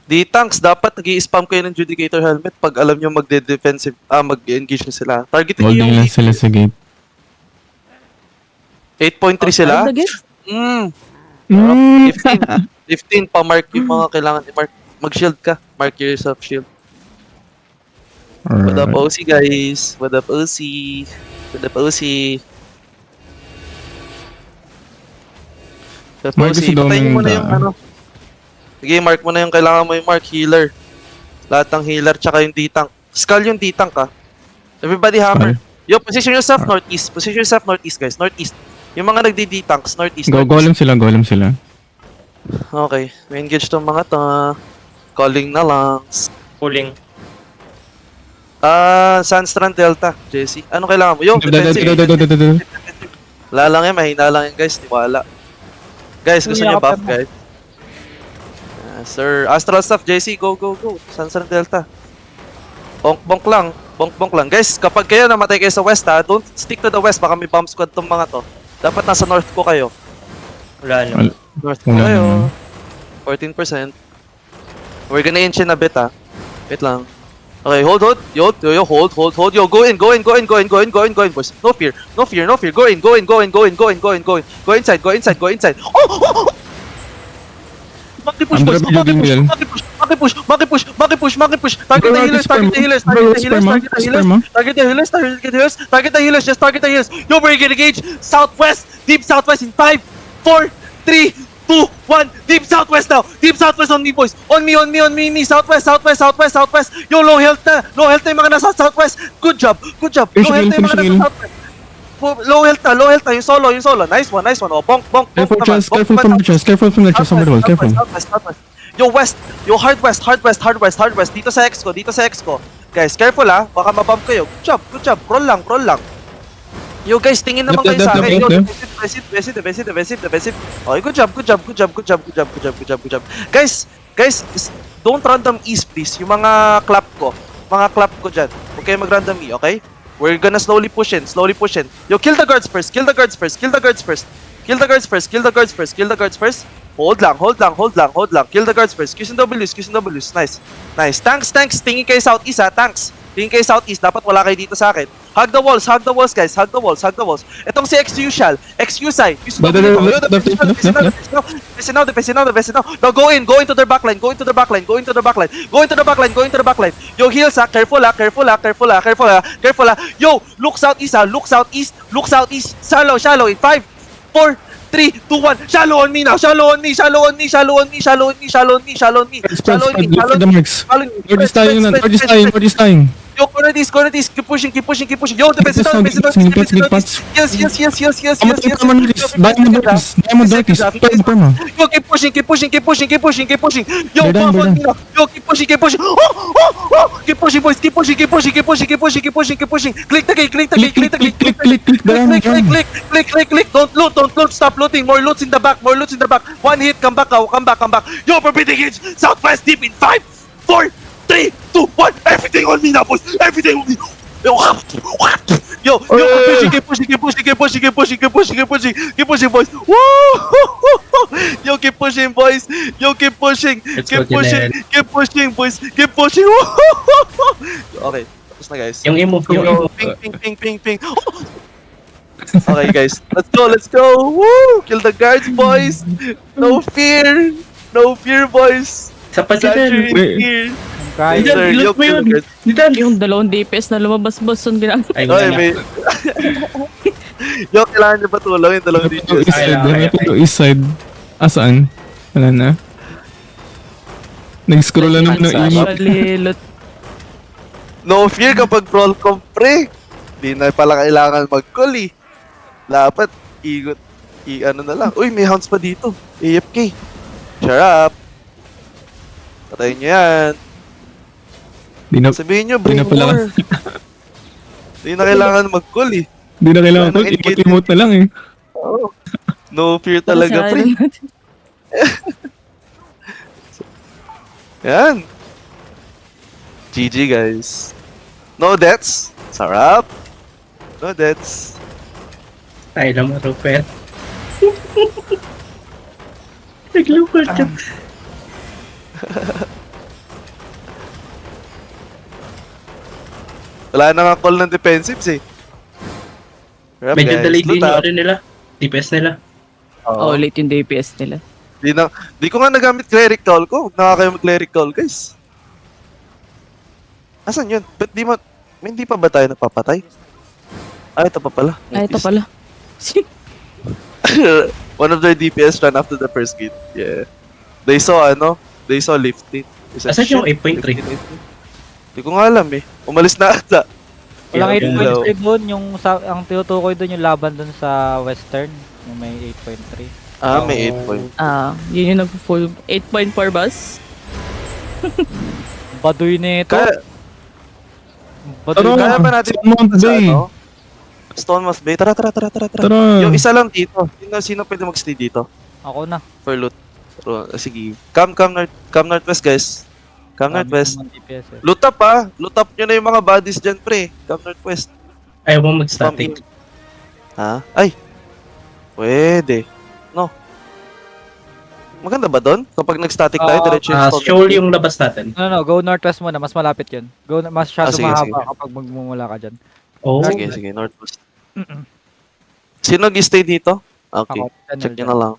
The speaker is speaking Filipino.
Di tanks, dapat nag-i-spam kayo ng Judicator helmet pag alam nyo mag-defensive, mag-engage na sila. Targetin nyo Holding yung lang sila sa gate. 8.3 sila? Outside the gate? Mm. 15 pa-mark yung mga kailangan i-mark. Mag-shield ka. Mark yourself shield. What up, Alright. OC guys? What up, OC? What up, OC? What up, Mark OC? si Patayin mo na Doming yung da. ano. Sige, mark mo na yung kailangan mo yung mark. Healer. Lahat ng healer, tsaka yung D-tank. Skull yung D-tank ha. Everybody hammer. Yo, position yourself northeast. Position yourself northeast, guys. Northeast. Yung mga nagdi-D-tanks, northeast. Golem sila, golem sila. Okay, may engage tong mga to. Calling na lang. Pulling. Sandstrand Delta, Jesse. Ano kailangan mo? Yo, defensive. Wala lang yan, mahina lang yan guys. Tiwala. Guys, gusto niyo buff, guys? Sir. Astral stuff, JC. Go, go, go. Sandstrand Delta. Bonk-bonk lang. Bonk-bonk lang. Guys, kapag kayo namatay kayo sa west ha, don't stick to the west. Baka may bomb squad tong mga to. Dapat nasa north ko kayo. Wala na. North ko kayo. 14%. We're gonna inch in a bit ha. Wait lang. Okay, hold. Yo, hold. Yo, go in, boys. No fear. Go in. Go inside. Oh! Monkey push, boys. Monkey push. Target the healers. Target the healers. Just target the healers. Yo, we're gonna engage southwest. Deep southwest in 5, 4, 3, 2, 1. Deep southwest now. Deep southwest on me, boys. On me. Southwest. Yo, low health na yung mga nasa southwest. Good job. Low health na yung mga nasa southwest. Low health na. Yung solo. Nice one. Oh, bonk. Careful from the chest, somebody hold, careful. Southwest. Yo, west. Yo, hard west. Dito sa X ko. Guys, careful ha. Baka mabump kayo. Good job. Roll lang. Yo, guys, tingin naman kayo sa akin. Yo, defensive. Okay, good job. Guys, don't random east, please. Yung mga clap ko dyan. Huwag kayo mag-random E, okay? We're gonna slowly push in. Yo, kill the guards first. Kill the guards first. Hold lang. Kill the guards first. Qs and Ws. Nice. Tanks. Tingin kayo southeast ha. Tanks. Tingin kayo southeast. Dapat wala kayo dito sa akin. Hug the walls, guys. Hug the walls. Etong si XU side. Defense now. Now go into their backline. Yo, heals ha. Careful ha. Yo, look southeast. Shallow. In 5, 4, 3, 2, 1. Shallow on me now. Shallow on me. North is dying. Yo, corner this. Keep pushing. Yo, defense now. Yes. Diamond Dorcas. Perma. Yo, keep pushing. Yo, They're done. Yo, keep pushing. Oh. Keep pushing, boys. Keep pushing. Click the gate. Click. Don't loot. Stop looting. More loots in the back. One hit. Come back. Yo, forbidden engage. Southwest deep in 5, 4, 3, 2, 1. Everything on me now, boys. Yo, keep pushing, boys. Woo! Yo, keep pushing, boys. Keep pushing, boys. Okay, tapos na, guys. Yung imo. Ping. Okay, guys. Let's go. Woo! Kill the guards, boys. No fear, boys. Sa pa dyan. Fear. Kaya. Yes, sir. Yo, Look mo kill yun. the guards. Diyan. Yung dalawang DPS na lumabas-bas yung ginagawa. Ay, Oy, wala may... Yo, kailangan nyo pa tulong yung dalawang digits. East side. Saan? Wala na. Nag-scroll na naman ng email. Actually, No fear kapag brawl comp, pre. Di na pala kailangan mag-call eh. Dapat, ano na lang. Uy, may hounds pa dito. AFK. Shut up. Patayin nyo yan. Sabihin nyo, bring more. Di na kailangan mag-call eh. Di na kailangan ko. Wala nang Emote na lang eh. Oh. No fear talaga, pre. Yan. GG, guys. No deaths. Sarap. No deaths. Ay, lang mo, Rupert. Naglupad ka. Wala na nga call ng defensives eh. Rap, Medyo guys. delayed din Loot yung up. ano nila. DPS nila. Oh, late yung DPS nila. Di ko nga nagamit cleric call ko. Huwag na nga kayo mag-cleric call, guys. Asan yun? Ba't hindi pa ba tayo napapatay? Ah, ito pa pala. Ay, ito pala. One of their DPS ran after the first gate. Yeah. They saw lifting. Asan yung 8.3? Hindi ko nga alam eh. Umalis na ata. Walang Yeah, 8.3 doon, ang tinutukoy doon yung laban doon sa Western, yung may 8.3. Ah, may 8 point. Yun yung nag-full 8.4 bus. Baduy nito. Kaya, Baduy Tara, kaya ba natin Stonemount sa Bay. ano? Stonemount Bay. Tara. Tara. Yung isa lang dito. Sino pwede mag-stay dito? Ako na. For loot. Sige. Come northwest, guys. Come northwest. Ang DPS eh. Loot up ah. Loot up nyo na yung mga bodies dyan, pre. Come northwest. Ayaw mo Spam mag-static. in. Ha? Ay. Pwede. No. Maganda ba doon? Kapag nag-static tayo, diretso yung stone. Shoal yung labas natin. No, go northwest muna, mas malapit yun. Masyado sige, mahaba sige. kapag magmumula ka dyan. Oh. Sige, northwest. Sino nag-stay dito? Okay. Ako, Check channel nyo na lang.